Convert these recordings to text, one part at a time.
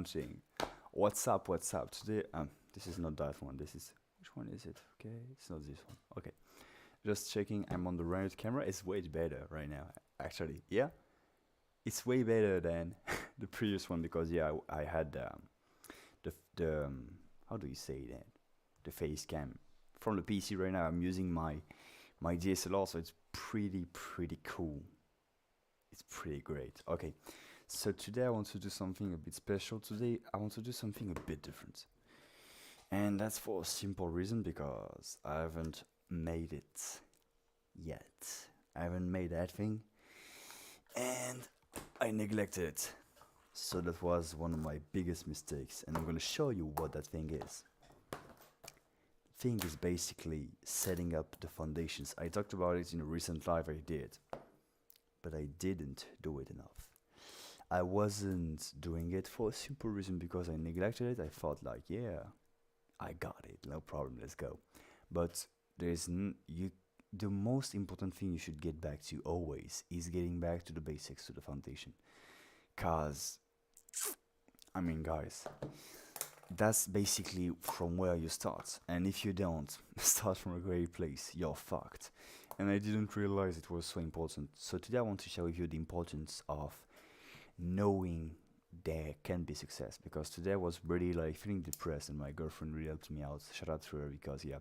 thing. What's up? What's up? Today, this is not that one. This is which one is it? Okay, it's not this one. Okay, just checking. I'm on the right camera. It's way better right now. Actually, yeah, it's way better than the previous one because yeah, I had the how do you say that? The face cam from the PC. Right now, I'm using my DSLR, so it's pretty cool. It's pretty great. Okay, so today I want to do something a bit special. Today I want to do something a bit different. And that's for a simple reason because I haven't made it yet. I haven't made that thing and I neglected it. So that was one of my biggest mistakes and I'm gonna show you what that thing is. Thing is basically setting up the foundations. I talked about it in a recent live I did, but I didn't do it enough. I wasn't doing it for a simple reason because I neglected it. I thought like, yeah, I got it, no problem, let's go. But you. The most important thing you should get back to always is getting back to the basics, to the foundation. Cause I mean, guys, that's basically from where you start. And if you don't start from a great place, you're fucked. And I didn't realize it was so important. So today I want to share with you the importance of knowing there can be success because today I was really like feeling depressed and my girlfriend really helped me out. Shout out to her because yeah,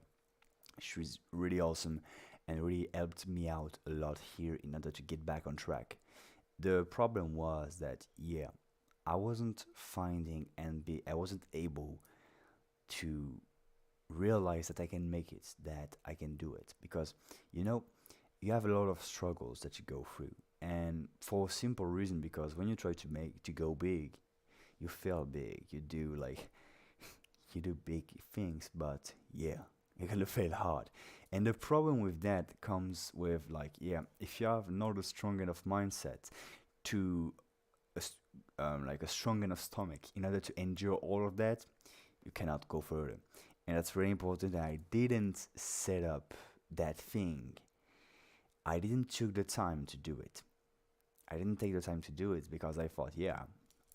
she's really awesome and really helped me out a lot here in order to get back on track. The problem was that yeah, I wasn't finding and be I wasn't able to realize that I can make it, that I can do it because you know you have a lot of struggles that you go through and for a simple reason because when you try to go big you fail big, you do like you do big things but yeah you're gonna fail hard and the problem with that comes with like yeah if you have not a strong enough mindset to like a strong enough stomach in order to endure all of that you cannot go further and that's very important. I didn't set up that thing. I didn't took the time to do it. I didn't take the time to do it because I thought, yeah,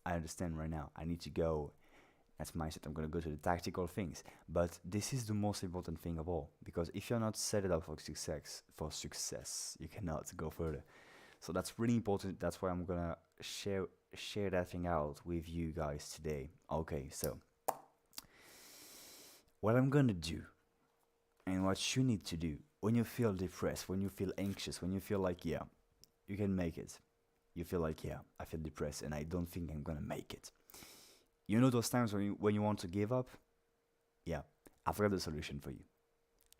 I understand right now. I need to go. That's mindset. I'm gonna go to the tactical things. But this is the most important thing of all because if you're not set it up for success, you cannot go further. So that's really important. That's why I'm gonna share that thing out with you guys today. Okay, so what I'm gonna do and what you need to do when you feel depressed, when you feel anxious, when you feel like yeah, you can make it. You feel like yeah, I feel depressed and I don't think I'm gonna make it. You know those times when you want to give up? Yeah, I've got the solution for you.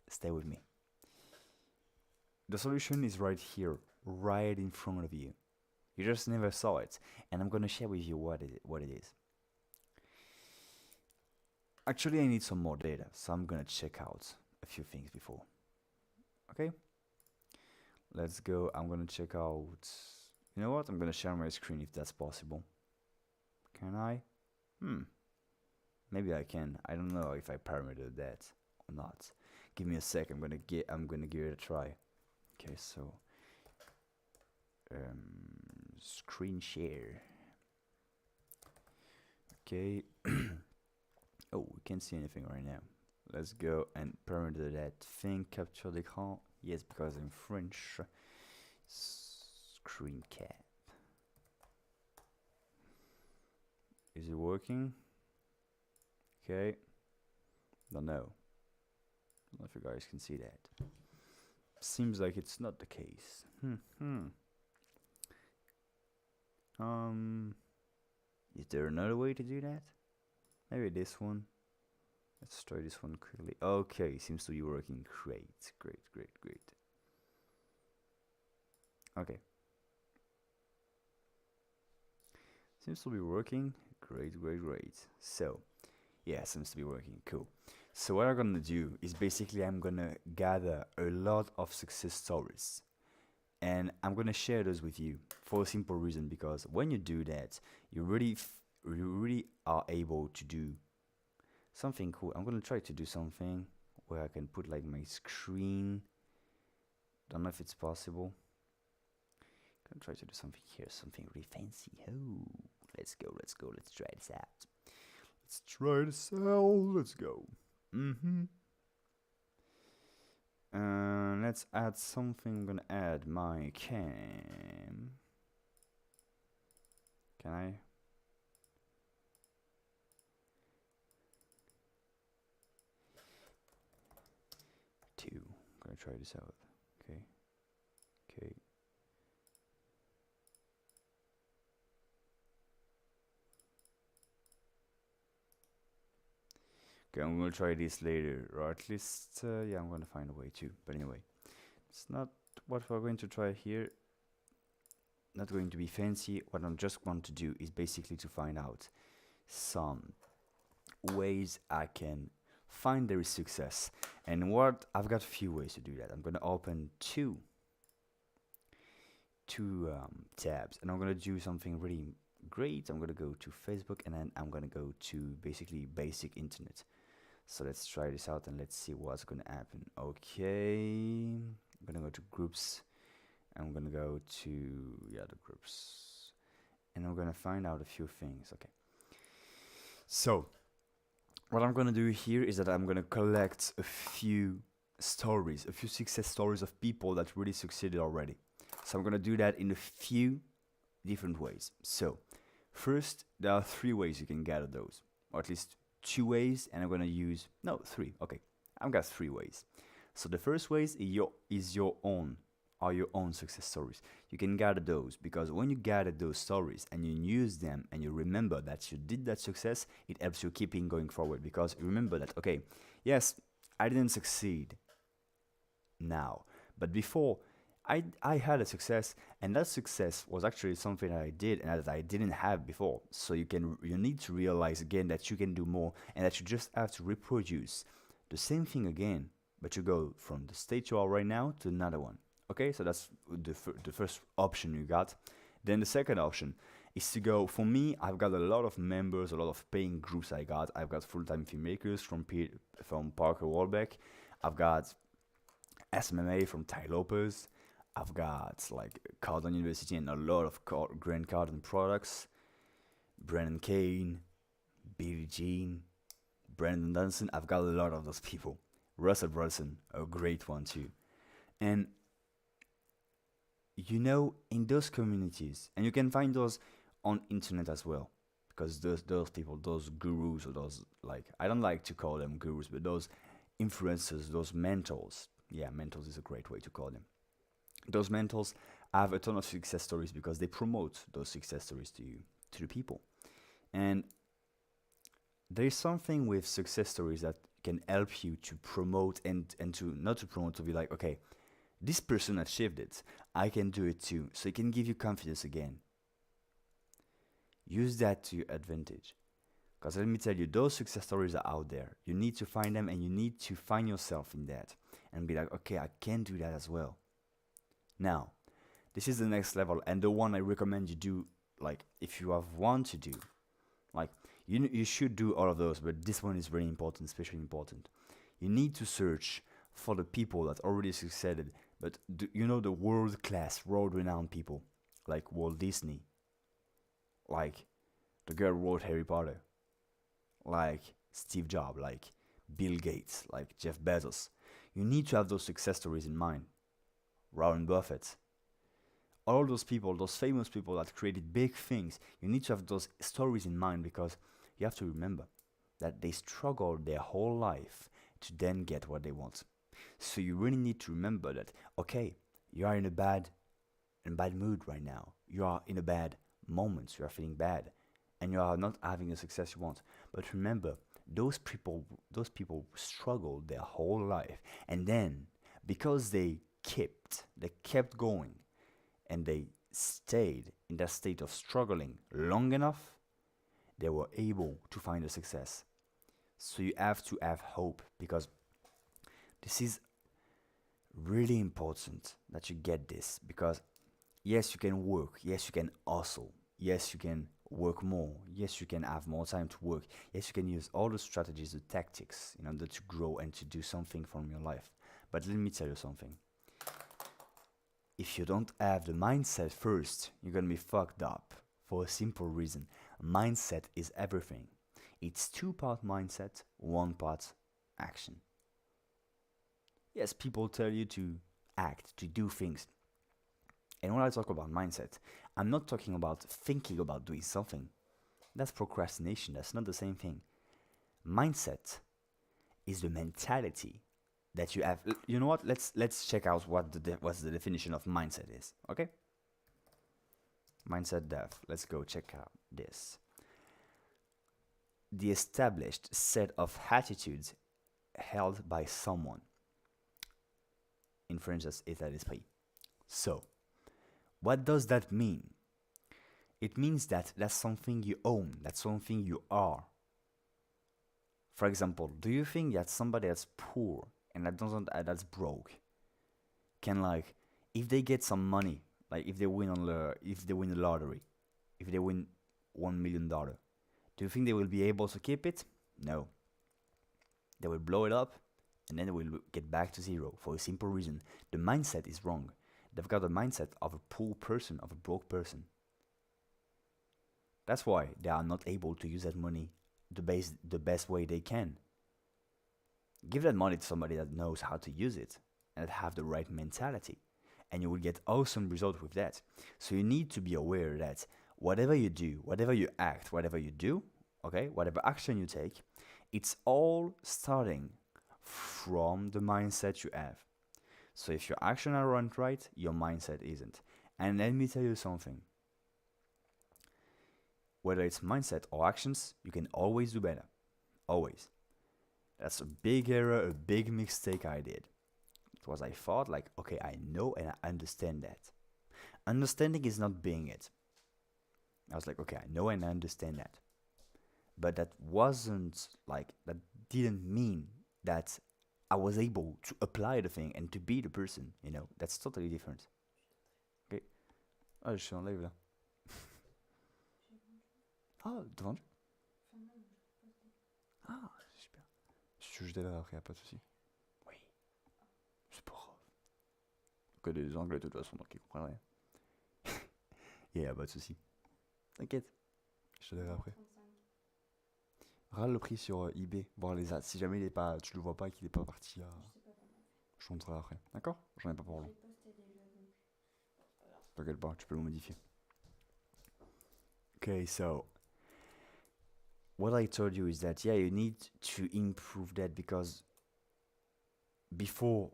Stay with me. The solution is right here, right in front of you. You just never saw it, and I'm gonna share with you what it is. Actually, I need some more data, so I'm gonna check out a few things before. Okay, let's go. I'm gonna check out. You know what? I'm gonna share my screen if that's possible. Can I? Hmm. Maybe I can. I don't know if I parametered that or not. Give me a sec. I'm gonna give it a try. Okay, so screen share. Okay. Oh, we can't see anything right now. Let's go and parameter that thing. Capture d'écran. Yes, because I'm French. Screen cap. Is it working? Okay. Don't know. Don't know if you guys can see that. Seems like it's not the case. Is there another way to do that? Maybe this one. Let's try this one quickly. Okay, seems to be working. Great, great, great, great. Okay. Seems to be working. Great, great, great. So, yeah, seems to be working. Cool. So what I'm gonna do is basically I'm gonna gather a lot of success stories and I'm gonna share those with you for a simple reason because when you do that, you really are able to do something cool. I'm gonna try to do something where I can put like my screen. Don't know if it's possible. Gonna try to do something here, something really fancy. Oh, let's go, let's try this out. Let's try this out. Let's go. Mm-hmm. Let's add something. I'm gonna add my cam. Can I? Two. I'm gonna try this out. Okay. Okay. Okay, I'm gonna try this later, or at least, yeah, I'm gonna find a way to. But anyway, it's not what we're going to try here. Not going to be fancy. What I'm just want to do is basically to find out some ways I can find there is success. And what I've got a few ways to do that. I'm gonna open two tabs, and I'm gonna do something really great. I'm gonna go to Facebook, and then I'm gonna go to basically basic internet. So let's try this out and let's see what's gonna happen. Okay, I'm gonna go to groups. I'm gonna go to the groups, and I'm gonna find out a few things. Okay, so what I'm gonna do here is that I'm gonna collect a few stories, a few success stories of people that really succeeded already. So I'm gonna do that in a few different ways. So first, there are 3 ways you can gather those, or at least 2 ways, and I'm gonna use 3. Okay, I've got 3 ways. So the first way is your own success stories. You can gather those, because when you gather those stories and you use them and you remember that you did that success, it helps you keeping going forward, because remember that, okay, yes, I didn't succeed now, but before I had a success, and that success was actually something that I did and that I didn't have before. So you need to realize again that you can do more, and that you just have to reproduce the same thing again, but you go from the state you are right now to another one. Okay, so that's the first option you got. Then the second option is to go, for me, I've got a lot of members, a lot of paying groups I've got full-time filmmakers from Parker Warbeck. I've got SMMA from Ty Lopez. I've got like Cardone University and a lot of Grant Cardone products. Brennan Kane, Billie Jean, Brandon Dunson. I've got a lot of those people. Russell Brunson, a great one too. And in those communities, and you can find those on internet as well, because those people, those gurus, or those, like, I don't like to call them gurus, but those influencers, those mentors. Yeah, mentors is a great way to call them. Those mentors have a ton of success stories because they promote those success stories to the people. And there is something with success stories that can help you to promote and to not to promote, to be like, okay, this person achieved it, I can do it too. So it can give you confidence again. Use that to your advantage. Because let me tell you, those success stories are out there. You need to find them, and you need to find yourself in that and be like, okay, I can do that as well. Now, this is the next level, and the one I recommend you do, like, if you have one to do, like, you should do all of those, but this one is very important, especially important. You need to search for the people that already succeeded, but the world-class, world-renowned people, like Walt Disney, like the girl who wrote Harry Potter, like Steve Jobs, like Bill Gates, like Jeff Bezos. You need to have those success stories in mind. Warren Buffett, all those people, those famous people that created big things, you need to have those stories in mind, because you have to remember that they struggled their whole life to then get what they want. So you really need to remember that, okay, you are in a bad mood right now. You are in a bad moment. You are feeling bad, and you are not having the success you want. But remember, those people struggled their whole life, and then because they kept going, and they stayed in that state of struggling long enough, they were able to find a success. So you have to have hope, because this is really important that you get this, because yes, you can work, yes, you can hustle, yes, you can work more, yes, you can have more time to work, yes, you can use all the strategies, the tactics in order to grow and to do something from your life. But let me tell you something. If you don't have the mindset first, you're gonna be fucked up, for a simple reason. Mindset is everything. It's 2 part mindset, 1 part action. Yes, people tell you to act, to do things. And when I talk about mindset, I'm not talking about thinking about doing something. That's procrastination. That's not the same thing. Mindset is the mentality that you have. You know what? Let's check out what's the definition of mindset is. Okay? Mindset dev. Let's go check out this. The established set of attitudes held by someone. In French, that's état d'esprit. So, what does that mean? It means that that's something you own, that's something you are. For example, do you think that somebody that's poor and that's broke can, like, if they get some money, like if they win the lottery, if they win $1 million, do you think they will be able to keep it? No. They will blow it up and then they will get back to zero for a simple reason. The mindset is wrong. They've got the mindset of a poor person, of a broke person. That's why they are not able to use that money the best way they can. Give that money to somebody that knows how to use it and that have the right mentality, and you will get awesome results with that. So you need to be aware that whatever you do, whatever you act, whatever you do, okay, whatever action you take, it's all starting from the mindset you have. So if your actions aren't right, your mindset isn't. And let me tell you something. Whether it's mindset or actions, you can always do better. Always. That's a big error, a big mistake I did. It was I thought like, okay, I know and I understand that. Understanding is not being it. I was like, okay, I know and I understand that. But that didn't mean that I was able to apply the thing and to be the person, That's totally different. Okay. Ah, je suis en live là. Ah, devant Dieu. Ah, super. Je t'ai après, y'a pas de soucis. Oui. C'est pas grave. Que des anglais de toute façon, donc ils comprennent rien. Y'a pas de soucis. T'inquiète. Je te dirai après. Râle le prix sur eBay, voir les ads. Si jamais tu le vois pas et qu'il est pas parti, je te montrerai après. D'accord? J'en ai pas pour long. T'inquiète pas, tu peux le modifier. Okay, so what I told you is that you need to improve that, because before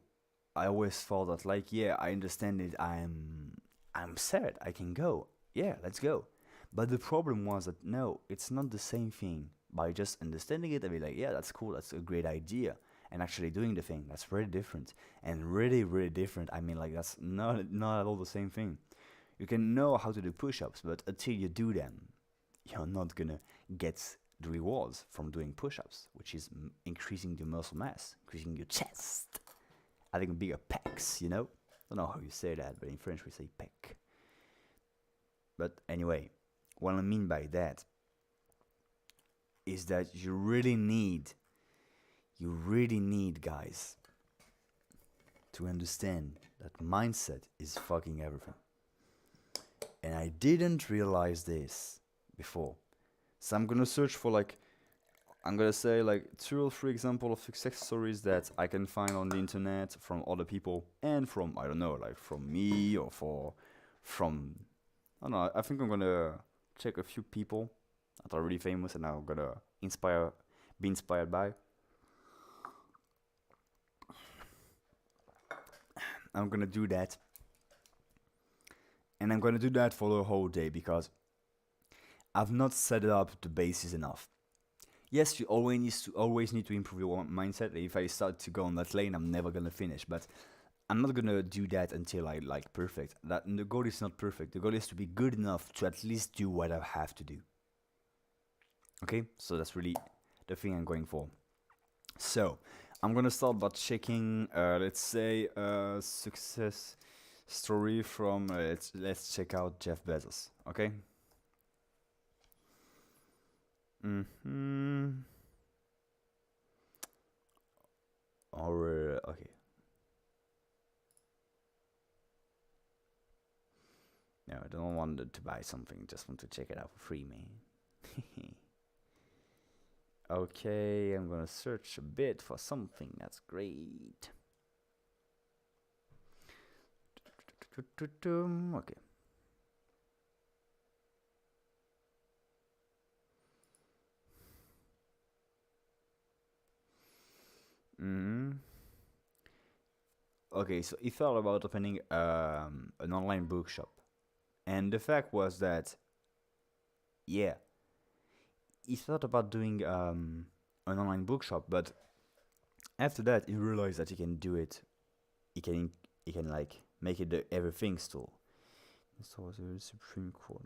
I always thought that I understand it, I'm set, I can go. Yeah, let's go. But the problem was that no, it's not the same thing. By just understanding it, I'd be like, yeah, that's cool, that's a great idea. And actually doing the thing, that's very different. And really, really different. I mean, like, that's not at all the same thing. You can know how to do push-ups, but until you do them, you're not gonna get the rewards from doing push-ups, which is increasing your muscle mass, increasing your chest, having bigger pecs, I don't know how you say that, but in French we say pec. But anyway, what I mean by that is that you really need, guys, to understand that mindset is fucking everything. And I didn't realize this before. So I'm gonna search for I'm gonna say 2 or 3 examples of success stories that I can find on the internet from other people and from, I don't know, from me or from, I don't know, I think I'm gonna check a few people that are really famous and I'm gonna be inspired by. I'm gonna do that. And I'm gonna do that for the whole day because I've not set up the basis enough. Yes, you always need to improve your mindset. If I start to go on that lane, I'm never gonna finish. But I'm not gonna do that until I perfect. The goal is not perfect. The goal is to be good enough to at least do what I have to do. Okay, so that's really the thing I'm going for. So I'm gonna start by checking, let's say, a success story from. Let's check out Jeff Bezos. Okay. Or okay. No, I don't want to buy something. Just want to check it out for free, man. Okay, I'm gonna search a bit for something that's great. Okay. Mm. Okay, so he thought about opening an online bookshop, and the fact was that, yeah, he thought about doing an online bookshop, but after that he realized that he can do it. He can like make it the everything store. So was the Supreme Court.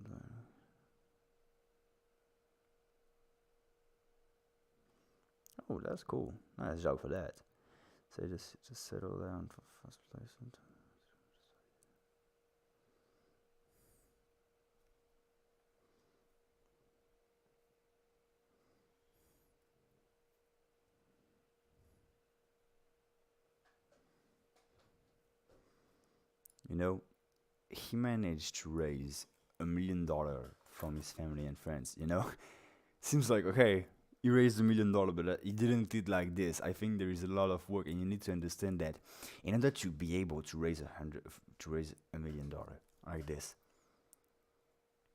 Oh, that's cool. Nice job for that. So just settle down for first place. You know, he managed to raise $1 million from his family and friends. Seems like okay. He raised $1 million, but he didn't do it like this. I think there is a lot of work, and you need to understand that in order to be able to raise $1 million like this,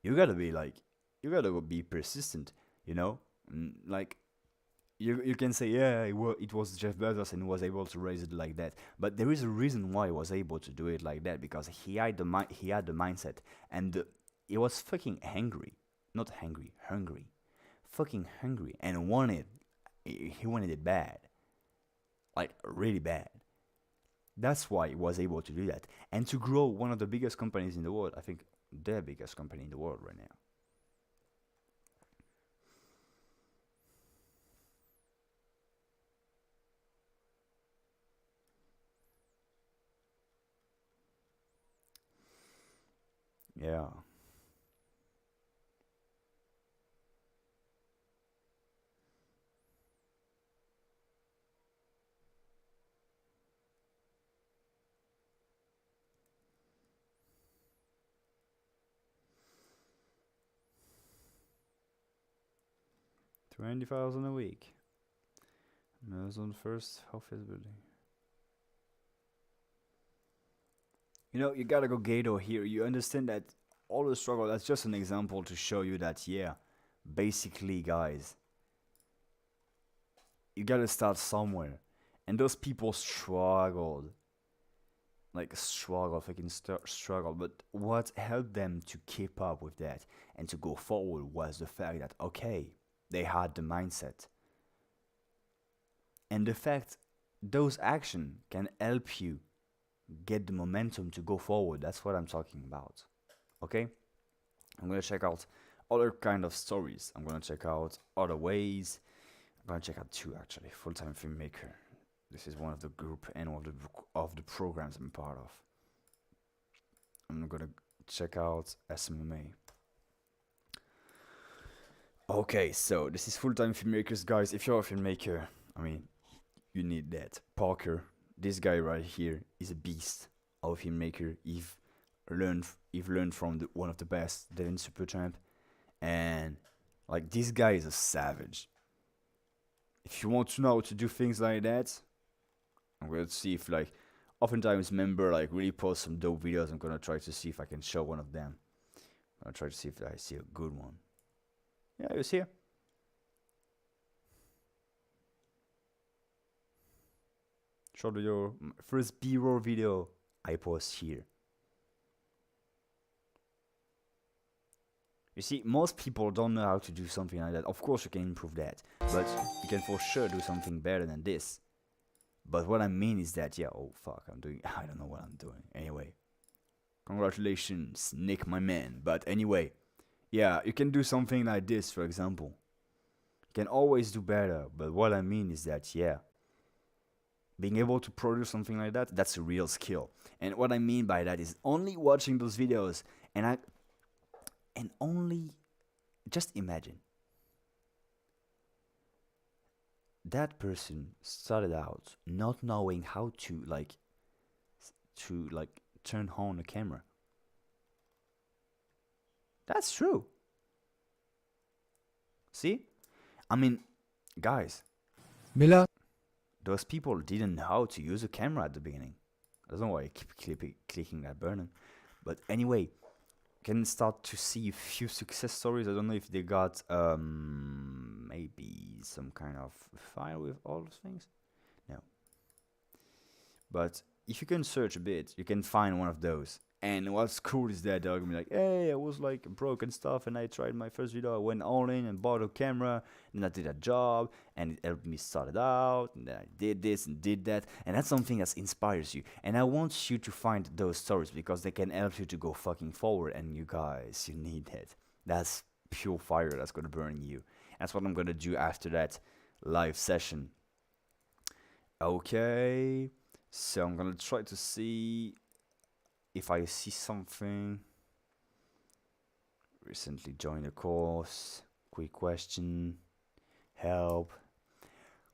you gotta be like, you gotta be persistent. You know, like you can say yeah, it was Jeff Bezos and was able to raise it like that, but there is a reason why he was able to do it like that, because he had the mindset, and he was fucking hungry, not hungry, hungry, fucking hungry, and wanted he wanted it bad, like really bad. That's why he was able to do that and to grow one of the biggest companies in the world. I think the biggest company in the world right now. Yeah. 20,000 a week. Amazon first office building. You gotta go Gato here. You understand that all the struggle, that's just an example to show you that, yeah, basically, guys, you gotta start somewhere. And those people struggled. Like, fucking struggle. But what helped them to keep up with that and to go forward was the fact that, okay, they had the mindset. And the fact those action can help you get the momentum to go forward. That's what I'm talking about. Okay? I'm gonna check out other kind of stories. I'm gonna check out other ways. I'm gonna check out two actually. Full time filmmaker. This is one of the group and one of the programs I'm part of. I'm gonna check out SMMA. Okay, so this is full time filmmakers, guys. If you're a filmmaker, I mean, you need that. Parker, this guy right here, is a beast of a filmmaker. You've learned from one of the best, Devin Supertramp, and like this guy is a savage. If you want to know how to do things like that, I'm gonna see if like oftentimes member like really post some dope videos. I'm gonna try to see if I can show one of them. I'm gonna try to see if I see a good one. Yeah, it was here. Short video, first B-roll video I post here. You see, most people don't know how to do something like that. Of course, you can improve that, but you can for sure do something better than this. But what I mean is that, yeah, oh fuck, I don't know what I'm doing. Anyway, congratulations, Nick, my man. But anyway, yeah, you can do something like this, for example. You can always do better, but what I mean is that, yeah, being able to produce something like that, that's a real skill. And what I mean by that is only watching those videos and only just imagine that person started out not knowing how to turn on a camera. That's true. See? I mean, Guys, Miller, those people didn't know how to use a camera at the beginning. I don't know why I keep clicking that button. But anyway, can start to see a few success stories. I don't know if they got maybe some kind of file with all those things. No. But if you can search a bit, you can find one of those. And what's cool is that they're gonna be like, hey, I was like broke and stuff, and I tried my first video. I went all in and bought a camera, and I did a job, and it helped me start it out, and then I did this and did that, and that's something that inspires you. And I want you to find those stories because they can help you to go fucking forward. And you guys, you need it. That's pure fire that's gonna burn you. That's what I'm gonna do after that live session. Okay, so I'm gonna try to see if I see something. Recently joined a course. Quick question. Help.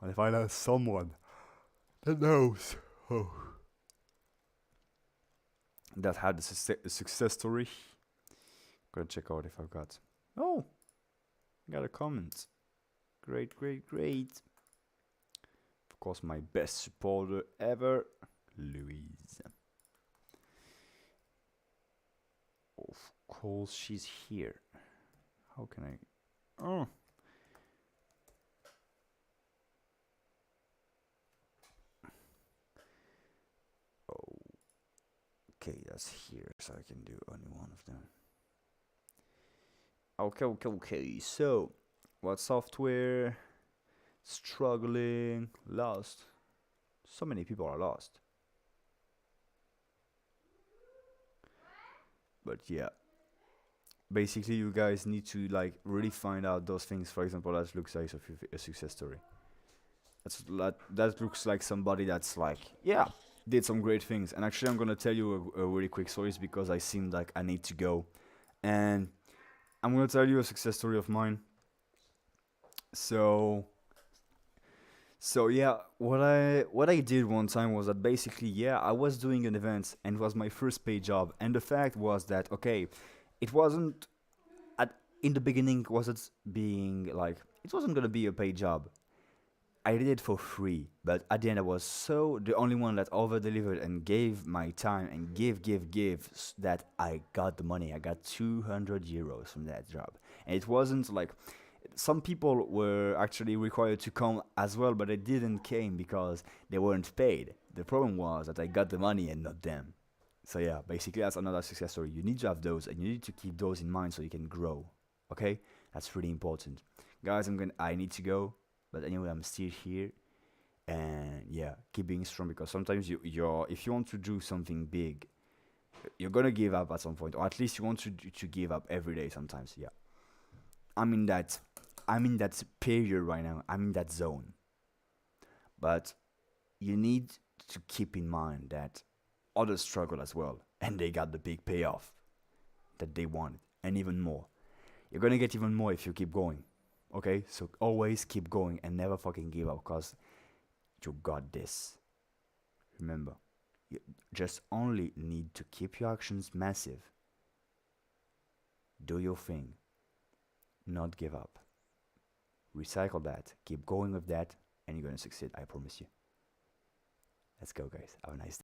What if I know someone that knows that had a success story? Gonna check out if I've got. Oh, got a comment. Great, great, great. Of course, my best supporter ever, Louise. Of course, she's here. How can I? Oh. Okay, that's here, so I can do only one of them. Okay. So, what software? Struggling, lost. So many people are lost. But yeah, basically, you guys need to like really find out those things. For example, that looks like a success story. That looks like somebody that's like, yeah, did some great things. And actually, I'm gonna tell you a really quick story because I seem like I need to go, and I'm gonna tell you a success story of mine. So yeah, what I did one time was that basically, yeah, I was doing an event and it was my first paid job. And the fact was that, okay, it wasn't at in the beginning wasn't being like, it wasn't gonna be a paid job. I did it for free, but at the end I was so the only one that over delivered and gave my time and give that I got the money. I got 200 euros from that job, and it wasn't like some people were actually required to come as well, but they didn't came because they weren't paid. The problem was that I got the money and not them. So yeah, basically that's another success story. You need to have those, and you need to keep those in mind so you can grow. Okay, that's really important, guys. I need to go, but anyway, I'm still here, and yeah, keep being strong because sometimes you're if you want to do something big, you're gonna give up at some point, or at least you want to give up every day. Sometimes, yeah. I'm in that I'm in that period right now. I'm in that zone. But you need to keep in mind that others struggle as well, and they got the big payoff that they wanted, and even more. You're gonna get even more if you keep going. Okay? So always keep going and never fucking give up because you got this. Remember, you just only need to keep your actions massive. Do your thing. Not give up. Recycle that. Keep going with that, and you're gonna succeed. I promise you. Let's go, guys. Have a nice day.